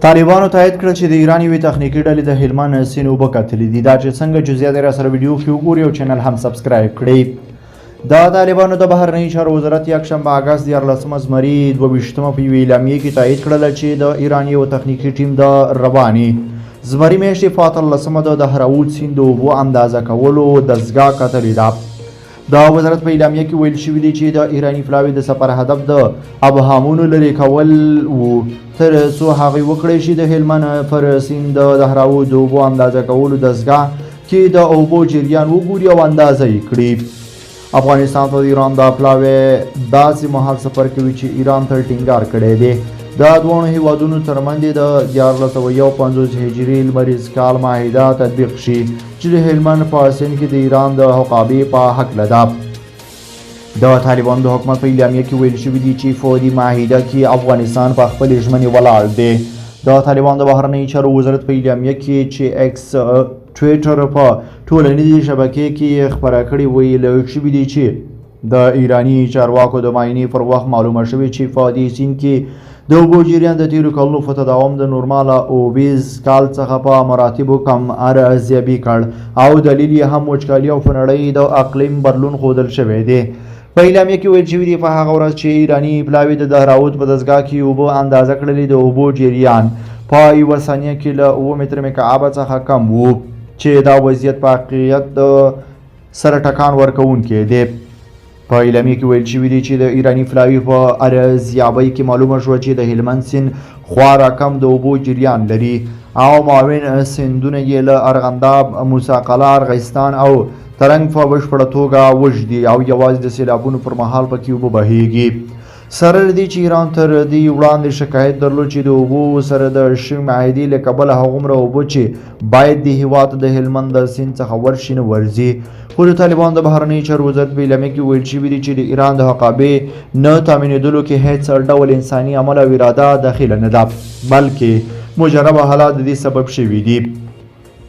طالبانو تایید کړ چې د ایران یوې تخنیکي ډلې د هلمند سیند اوبه کتلې دي. دا چې څنګه جزئیات یې راسره ویډیو کې وګورئ او چینل هم سبسکرایب کړئ. د طالبانو د بهرنیو چارو وزارت یکشنبه اګست 14 زمري 22 په یوې اعلامیې کې تایید کړل چې د ایران یو تخنیکي ټیم د رواني زمري میاشتې په 18 د هراود سیند د اوبو اندازه کولو دستګاه کتلې ده. د وزارت په اعلامیه کې ویل شوي دي چې د ایراني پلاوي د سفر هدف د ابهامونو لرې کول و تر څو هغوی وکړی شي د هلمند پر سیند د هراود د اوبو اندازه کولو دستګاه کې د اوبو جریان وګوري او اندازه یې کړي. افغانستان ته د ایران د پلاوي داسې مهال سفر کوي چې ایران ته ټینګار کړی دی. د دواړو هیوادونو ترمنځ د 1451 هجري لمریز کال معاهده تطبیق شي چې د هلمند په سیند کې د ایران د حقابې په هکله ده. د طالبانو د حکومت په اعلامیه کې ویل شوي دي چې فودي معاهده کې افغانستان په خپلې ژمنې ولاړ دی. د طالبانو د بهرنیو چارو وزارت په اعلامیه کې چې ایکس ټویټر په ټولنیزې شبکې کې خپره کړې ویل شوي دي چې د ایراني چارواکو د معاینې پر وخت معلومه شوې چې فودي سیند کې د اوبو جریان د تیرو کلونو په تداوم د نورماله اوبیز کال څخه په مراتبو کم ارزیابي کړ او دلیل یې هم وچکالي او په نړۍ د اقلیم بدلون ښودل شوی دی. په اعلامیه کې ویل شوي دي په هغه ورځ چې ایراني پلاوي د هراود په دستګاه کې اوبه اندازه کړلې د اوبو جریان په یوه ثانیه کې له 7 متره مکعبه څخه کم و چې دا وضعیت په حقیقت سره ټکان ورکوونکی دی. په اعلامیه کې ویل شوي دي چې د ایراني پلاوي په ارزیابۍ کې معلومه شوه چې د هلمند سیند خورا کم د اوبو جریان لري او معاون سیندونه یې له ارغنداب، موسی قلعه، ارغستان او ترنګ په بشپړه توګه وچ دي او یوازې د سیلابونو پر مهال پکې اوبه بهیږي. سره له دې چې ایران تر دې وړاندې شکایت درلود چې د اوبو سره د شوې معاهدې له کبله هغومره اوبه چې باید د هېواد د هلمند د سیند څخه ورشي نه ورځي. خو د طالبانو د بهرنیو چارو وزارت په اعلامیه کې ویل شوي دي چې د ایران د حقابې نه تامینېدلو کې هیڅ ډول انساني عمل او اراده داخله نه ده بلکې مجربه حالات د دې سبب شوي دي.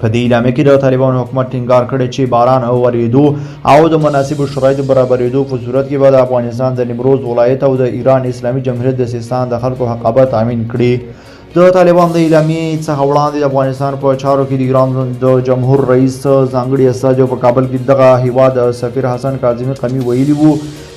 په دې اعلامیه کې د طالبانو حکومت ټینګار کړی چې باران او ورېدو او د مناسبو شرایطو برابرېدو په صورت کې به د افغانستان د نیمروز ولایت او د ایران اسلامي جمهوریت د سیستان د خلکو حقابه تامین کړي. د طالبانو د اعلامیې څخه وړاندې د افغانستان په چارو کې د ایران د جمهور رئیس ځانګړي استازي په کابل کې دغه هیواد سفیر حسن کاظمي قمی ویلي وو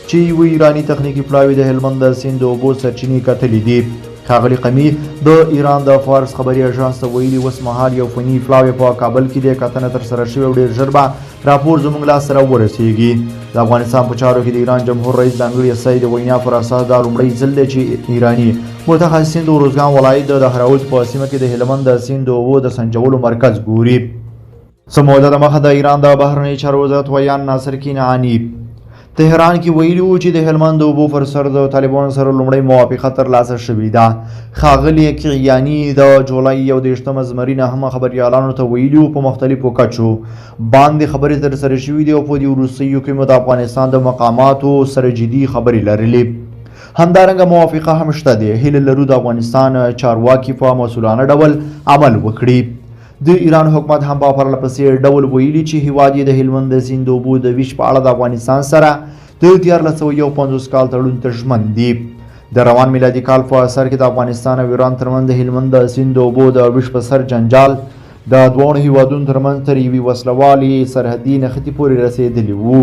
چې یوه ایراني تخنیکي پلاوي د هلمند د سیند د اوبو سرچینې کتلې دي. ښاغلي قمی د ایران د فارس خبري اژانس ته ویلي اوس مهال یو فني پلاوی په کابل کې د کتنه ترسره شوې او ډېر ژر به راپور زموږ لاس سره ورسیږي. د افغانستان په چارو کې د ایران جمهور رئیس ځانګړي استازي د وینا پر اساس دا لومړی ځل دی چې ایراني متخصصین د اروزګان ولایت د هراود په سیمه کې د هلمند د سیند د اوبو د سنجولو مرکز ګوري. څه موده دمخه د ایران د بهرنیو چارو وزارت ویان ناصر کنعاني تهران کې ویلي وو چې د هلمند د اوبو پر سر د طالبانو سره لومړی موافقه ترلاسه شوې ده. ښاغلي کنعاني د جولای 21 زمري نه هم خبریالانو ته ویلي وو په مختلفو کچو باندې خبرې ترسره شوې دي او په دې وروستیو کې مو د افغانستان د مقاماتو سره جدي خبرې لرلې. همدارنګه موافقه هم شته دی. هیله لرو د افغانستان چارواکي په مسؤلانه ډول عمل وکړي. د ایران حکومت هم په پرله پسې ډول ویلي چې هیواد یې د هلمند د سیند د اوبو د ویش په اړه د افغانستان سره د 1451 کال تړون ته ژمن دي. د روان میلادي کال په اثر کې د افغانستان او ایران ترمنځ د هلمند د سیند د اوبو د ویش په سر جنجال د دواړو هیوادونو ترمنځ تر یوې وسلوالې سرحدي نښتې پورې رسېدلی وو.